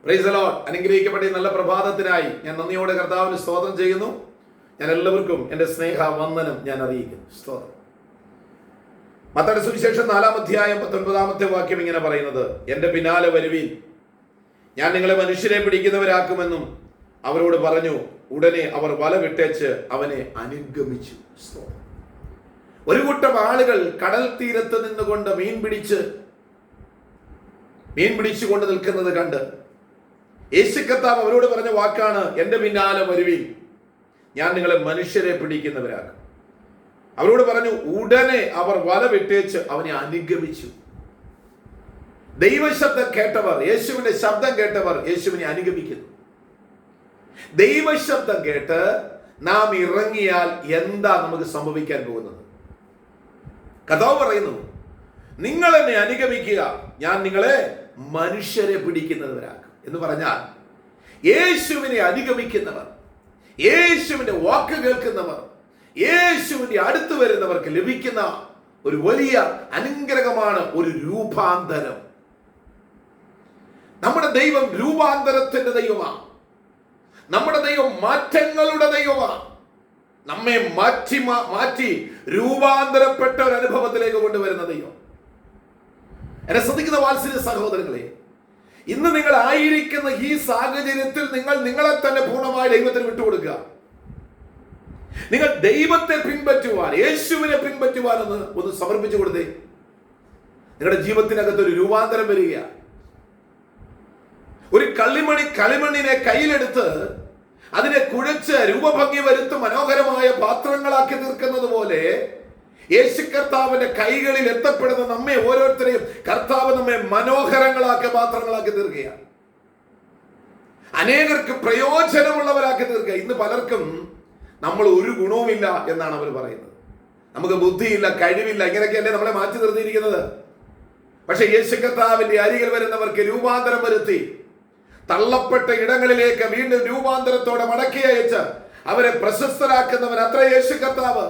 Praise the Lord. അനുഗ്രഹിക്കപ്പെട്ട ഈ നല്ല പ്രഭാതത്തിനായി ഞാൻ നന്ദിയോടെ കർത്താവിന് സ്തോത്രം ചെയ്യുന്നു. ഞാൻ എല്ലാവർക്കും എൻ്റെ സ്നേഹവന്ദനം ഞാൻ അറിയിക്കുന്നു. സ്തോത്രം. മത്തായിയുടെ സുവിശേഷം 4-ാം അധ്യായം 19-ാമത്തെ വാക്യം ഇങ്ങനെ പറയുന്നത്, എൻ്റെ പിന്നാലെ വരുവീൻ, ഞാൻ നിങ്ങളെ മനുഷ്യരെ പിടിക്കുന്നവരാക്കുമെന്നും അവരോട് പറഞ്ഞു. ഉടനെ അവർ വല വിട്ടേച്ച് അവനെ അനുഗമിച്ചു. സ്തോത്രം. ഒരു കൂട്ടം ആളുകൾ കടൽ തീരത്ത് നിന്നുകൊണ്ട് മീൻ പിടിച്ചുകൊണ്ട് നിൽക്കുന്നത് കണ്ട് യേശു കർത്താവ് അവരോട് പറഞ്ഞ വാക്കാണ്, എൻ്റെ പിന്നാലെ വരുവീൻ, ഞാൻ നിങ്ങളെ മനുഷ്യരെ പിടിക്കുന്നവരാക്കും. അവരോട് പറഞ്ഞു. ഉടനെ അവർ വല വിട്ടേച്ച് അവനെ അനുഗമിച്ചു. ദൈവശബ്ദം കേട്ടവർ, യേശുവിന്റെ ശബ്ദം കേട്ടവർ യേശുവിനെ അനുഗമിക്കുന്നു. ദൈവശബ്ദം കേട്ട് നാം ഇറങ്ങിയാൽ എന്താ നമുക്ക് സംഭവിക്കാൻ പോകുന്നത്? കർത്താവ് പറയുന്നു, നിങ്ങൾ എന്നെ അനുഗമിക്കുക, ഞാൻ നിങ്ങളെ മനുഷ്യരെ പിടിക്കുന്നവരാക്കും എന്ന് പറഞ്ഞാൽ, യേശുവിനെ അനുഗമിക്കുന്നവർ, യേശുവിന്റെ വാക്ക് കേൾക്കുന്നവർ, യേശുവിന്റെ അടുത്ത് വരുന്നവർക്ക് ലഭിക്കുന്ന ഒരു വലിയ അനുഗ്രഹമാണ് ഒരു രൂപാന്തരം. നമ്മുടെ ദൈവം രൂപാന്തരത്തിന്റെ ദൈവമാണ്. നമ്മുടെ ദൈവം മാറ്റങ്ങളുടെ ദൈവമാണ്. നമ്മെ മാറ്റി രൂപാന്തരപ്പെട്ട ഒരു അനുഭവത്തിലേക്ക് കൊണ്ടുവരുന്ന ദൈവം. എന്നെ ശ്രദ്ധിക്കുന്ന വാത്സല്യ സഹോദരങ്ങളെ, ഇന്ന് നിങ്ങൾ ആയിരിക്കുന്ന ഈ സാഹചര്യത്തിൽ നിങ്ങൾ നിങ്ങളെ തന്നെ പൂർണ്ണമായി ദൈവത്തിന് വിട്ടുകൊടുക്കുക. നിങ്ങൾ ദൈവത്തെ പിൻപറ്റുവാൻ, യേശുവിനെ പിൻപറ്റുവാൻ ഒന്ന് സമർപ്പിച്ചു കൊടുത്തേ. നിങ്ങളുടെ ജീവിതത്തിനകത്ത് ഒരു രൂപാന്തരം വരിക. ഒരു കളിമണ്ണിനെ കയ്യിലെടുത്ത് അതിനെ കുഴച്ച് രൂപഭംഗി വരുത്ത് മനോഹരമായ പാത്രങ്ങളാക്കി തീർക്കുന്നത് പോലെ യേശു കർത്താവിന്റെ കൈകളിൽ എത്തപ്പെടുന്ന നമ്മെ ഓരോരുത്തരെയും കർത്താവ് നമ്മെ മനോഹരങ്ങളാക്കിയ പാത്രങ്ങളാക്കി തീർക്കുകയാണ്. അനേകർക്ക് പ്രയോജനമുള്ളവരാക്കി തീർക്കുക. ഇന്ന് പലർക്കും നമ്മൾ ഒരു ഗുണവുമില്ല എന്നാണ് അവർ പറയുന്നത്. നമുക്ക് ബുദ്ധിയില്ല, കഴിവില്ല, ഇങ്ങനെയൊക്കെയല്ലേ നമ്മളെ മാറ്റി നിർത്തിയിരിക്കുന്നത്. പക്ഷെ യേശു കർത്താവിന്റെ അരികിൽ വരുന്നവർക്ക് രൂപാന്തരം വരുത്തി തള്ളപ്പെട്ട ഇടങ്ങളിലേക്ക് വീണ്ടും രൂപാന്തരത്തോടെ മടക്കി അയച്ച് അവരെ പ്രശസ്തരാക്കുന്നവൻ അത്ര യേശു കർത്താവ്.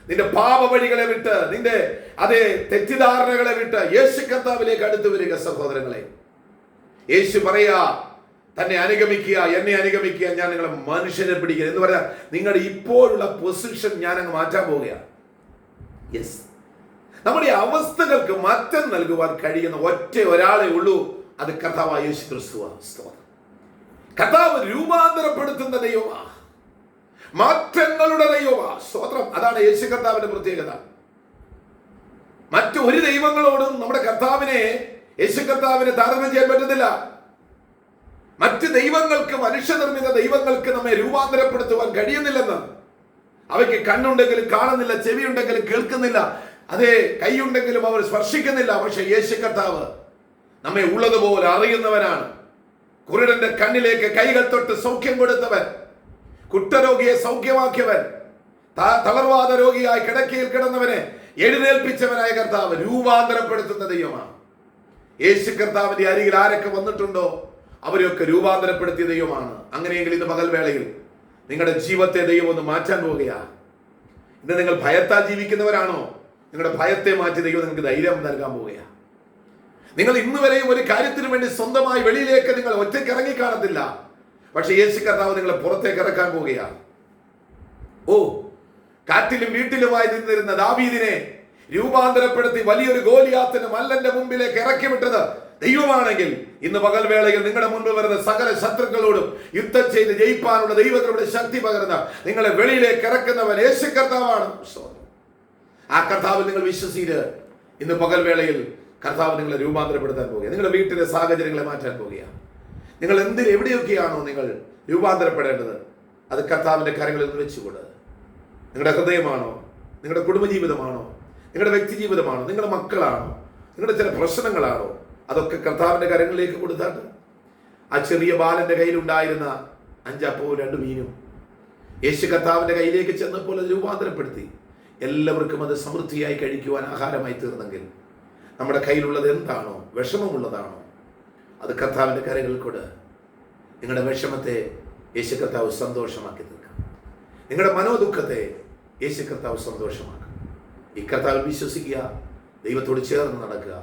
നിന്റെ പാപ വഴികളെ വിട്ട്, നിന്റെ അതേ തെറ്റിദ്ധാരണകളെ വിട്ട് യേശു കർത്താവിലേക്ക് അടുത്തു വരിക സഹോദരങ്ങളെ. യേശു പറയാ, തന്നെ അനുഗമിക്കുക, എന്നെ അനുഗമിക്കുക, ഞാൻ നിങ്ങളെ മനുഷ്യനെ പിടിക്കുക എന്ന് പറയാ. നിങ്ങളുടെ ഇപ്പോഴുള്ള പൊസിഷൻ ഞാൻ അങ്ങ് മാറ്റാൻ പോവുകയാണ്. യെസ്, നമ്മുടെ അവസ്ഥകൾക്ക് മാറ്റം നൽകുവാൻ കഴിയുന്ന ഒരാളെ ഉള്ളൂ, അത് കർത്താവായ യേശു ക്രിസ്തുവാണ്. കർത്താവ് രൂപാന്തരപ്പെടുത്തുന്ന ദൈവമാണ്, മാറ്റങ്ങളുടെ ദൈവമാണ്. സ്തോത്രം. അതാണ് യേശു കർത്താവിന്റെ പ്രത്യേകത. മറ്റു ഒരു ദൈവങ്ങളോടും നമ്മുടെ കർത്താവിനെ, യേശു കർത്താവിനെ താരതമ്യം ചെയ്യാൻ പറ്റുന്നില്ല. മറ്റ് ദൈവങ്ങൾക്ക്, മനുഷ്യനിർമ്മിത ദൈവങ്ങൾക്ക് നമ്മെ രൂപാന്തരപ്പെടുത്തുവാൻ കഴിയുന്നില്ലെന്ന്. അവയ്ക്ക് കണ്ണുണ്ടെങ്കിലും കാണുന്നില്ല, ചെവിയുണ്ടെങ്കിലും കേൾക്കുന്നില്ല, അതേ കൈയുണ്ടെങ്കിലും അവർ സ്പർശിക്കുന്നില്ല. പക്ഷെ യേശു കർത്താവ് നമ്മെ ഉള്ളതുപോലെ അറിയുന്നവനാണ്. കുരുടന്റെ കണ്ണിലേക്ക് കൈകൾ തൊട്ട് സൗഖ്യം കൊടുത്തവൻ, കുഷ്ഠരോഗിയെ സൗഖ്യമാക്കിയവൻ, തളർവാദ രോഗിയായി കിടക്കയിൽ കിടന്നവനെ എഴുന്നേൽപ്പിച്ചവനായ കർത്താവ് രൂപാന്തരപ്പെടുത്തുന്ന ദൈവമാണ്. യേശു കർത്താവിന്റെ അരികിൽ ആരൊക്കെ വന്നിട്ടുണ്ടോ അവരെയൊക്കെ രൂപാന്തരപ്പെടുത്തിയ ദൈവമാണ്. അങ്ങനെയെങ്കിൽ ഇന്ന് പകൽവേളയിൽ നിങ്ങളുടെ ജീവിതത്തെ ദൈവം ഒന്ന് മാറ്റാൻ പോവുകയാണ്. ഇന്ന് നിങ്ങൾ ഭയത്താൽ ജീവിക്കുന്നവരാണോ? നിങ്ങളുടെ ഭയത്തെ മാറ്റി ദൈവം നിങ്ങൾക്ക് ധൈര്യം നൽകാൻ പോവുകയാണ്. നിങ്ങൾ ഇന്ന് വരെയും ഒരു കാര്യത്തിന് വേണ്ടി സ്വന്തമായി വെളിയിലേക്ക് നിങ്ങൾ ഒറ്റയ്ക്ക് ഇറങ്ങി കാണത്തില്ല. പക്ഷെ യേശു കർത്താവ് നിങ്ങളെ പുറത്തേക്ക് ഇറക്കാൻ പോവുകയാണ്. ഓ, കാറ്റിലും വീട്ടിലുമായി നിന്നിരുന്ന ദാവീദിനെ രൂപാന്തരപ്പെടുത്തി വലിയൊരു ഗോലിയാത്തിന് മല്ലന്റെ മുമ്പിലേക്ക് ഇറക്കി വിട്ടത് ദൈവമാണെങ്കിൽ, ഇന്ന് പകൽവേളയിൽ നിങ്ങളുടെ മുൻപിൽ വരുന്ന സകല ശത്രുക്കളോടും യുദ്ധം ചെയ്ത് ജയിപ്പാനുള്ള ദൈവങ്ങളുടെ ശക്തി പകർന്ന നിങ്ങളെ വെളിയിലേക്ക് ഇറക്കുന്നവൻ യേശു കർത്താവാണ്. ആ കർത്താവിൽ നിങ്ങൾ വിശ്വസിച്ച് ഇന്ന് പകൽവേളയിൽ കർത്താവ് നിങ്ങളെ രൂപാന്തരപ്പെടുത്താൻ പോവുകയാണ്. നിങ്ങളുടെ വീട്ടിലെ സാഹചര്യങ്ങളെ മാറ്റാൻ പോവുകയാണ്. നിങ്ങൾ എവിടെയൊക്കെയാണോ നിങ്ങൾ രൂപാന്തരപ്പെടേണ്ടത്, അത് കർത്താവിന്റെ കരങ്ങളിൽ നിന്ന് വെച്ചുകൊണ്ട്, നിങ്ങളുടെ ഹൃദയമാണോ, നിങ്ങളുടെ കുടുംബജീവിതമാണോ, നിങ്ങളുടെ വ്യക്തി ജീവിതമാണോ, നിങ്ങളുടെ മക്കളാണോ, നിങ്ങളുടെ ചില പ്രശ്നങ്ങളാണോ, അതൊക്കെ കർത്താവിന്റെ കരങ്ങളിലേക്ക് കൊടുത്താട്ട് ആ ചെറിയ ബാലന്റെ കയ്യിലുണ്ടായിരുന്ന 5 അപ്പവും 2 മീനും യേശു കർത്താവിന്റെ കയ്യിലേക്ക് ചെന്നപ്പോൾ അത് രൂപാന്തരപ്പെടുത്തി എല്ലാവർക്കും അത് സമൃദ്ധിയായി കഴിക്കുവാൻ ആഹാരമായി തീർന്നെങ്കിൽ, നമ്മുടെ കയ്യിലുള്ളത് എന്താണോ, വിഷമമുള്ളതാണോ, അത് കർത്താവിന്റെ കരങ്ങളിൽ കൂടെ നിങ്ങളുടെ വിഷമത്തെ യേശു കർത്താവ് സന്തോഷമാക്കി തീർക്കാം. നിങ്ങളുടെ മനോദുഃഖത്തെ യേശു കർത്താവ് സന്തോഷമാക്കും. ഈ കർത്താവിൽ വിശ്വസിക്കുക, ദൈവത്തോട് ചേർന്ന് നടക്കുക.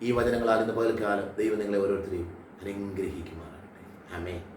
ഈ വചനങ്ങളാൽ ഇന്ന് പകൽക്കാലം ദൈവം നിങ്ങളെ ഓരോരുത്തരെയും അനുഗ്രഹിക്കുമാറാകട്ടെ. ആമേൻ.